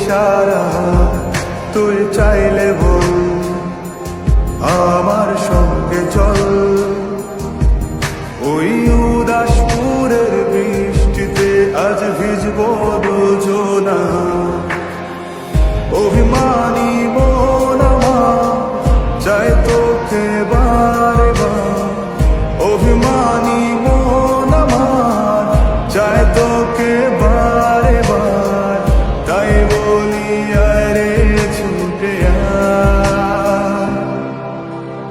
ইশারা তুই চাইলে বল আমার সঙ্গে চল ওই উদাসপুরের বৃষ্টিতে আজ ভিজবো দুজনা অভিমানী মন আমার চাই তোকে বারে বার অভিমানী মন আমার চাই তোকে বারে বার তাই বলি আরে ছুটে আয়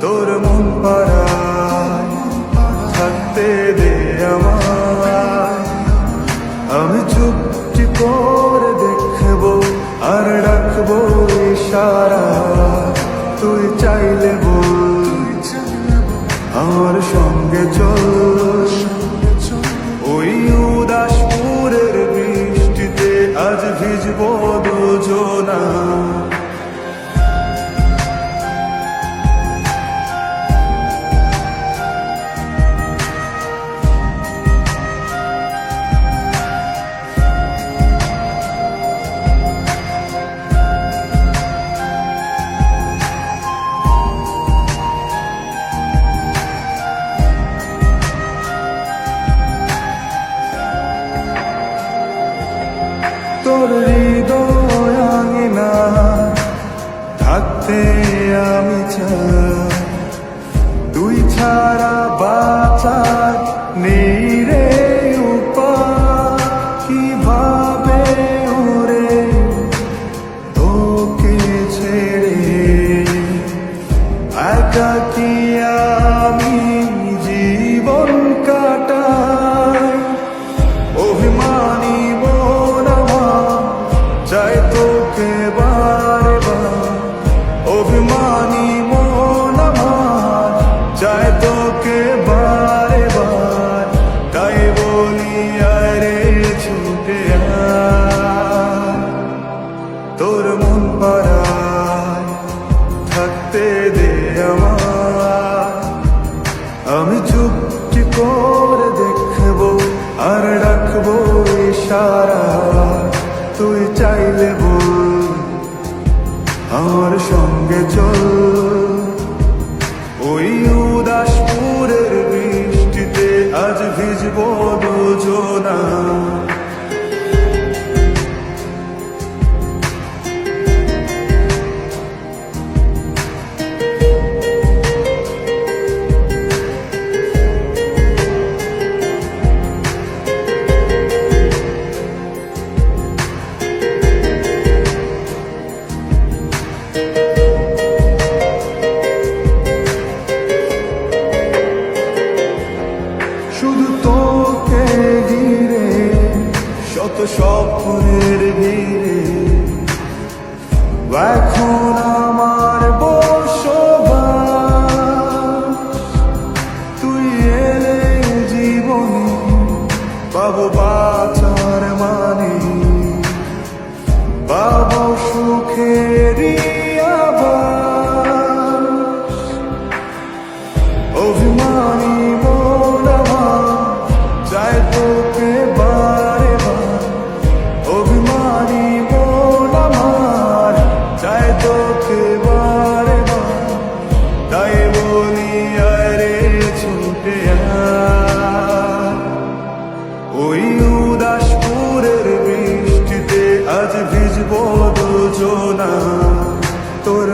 তোর মন পাড়ায় থাকতে দে আমায় আমি চুপটি করে দেখবো আর রাখবো ইশারা তুই চাইলে বল আমার সঙ্গে চল ওই উদাসপুরের বৃষ্টিতে আজ ভিজবো দুজনা তোর হৃদয় আঙিনা থাকতে আমি চাই তুই ছাড়া বাঁচার নেই রে উপায় কিভাবে ওরে তোকে ছেড়ে একাকী আমি জীবন কাটাই অভিমানী চাই তোকে বারে বার অভিমানী মন আমার চাই তোকে বারে বার তাই বলি আরে ছুটে আয় তোর মন পাড়ায় থাকতে দে আমায় আমি চুপটি করে দেখবো আর রাখবো ইশারা তুই চাইলে বল আমার সঙ্গে চল ওই উদাসপুরের বৃষ্টিতে আজ ভিজবো দুজনা শুধু তোকে ঘিরে শত স্বপ্নের ভিড়ে এখন আমার বসবাস তুই এলে জীবনে পাবো বাঁচার মানে পাবো সুখেরই আভাস অভিমানী চাই তোকে বারে বার অভিমানী মন আমার চাই তোকে বারে বার তাই বলি আরে ছুটে আয় ওই উদাসপুরের বৃষ্টিতে আজ ভিজবো দুজনা তোর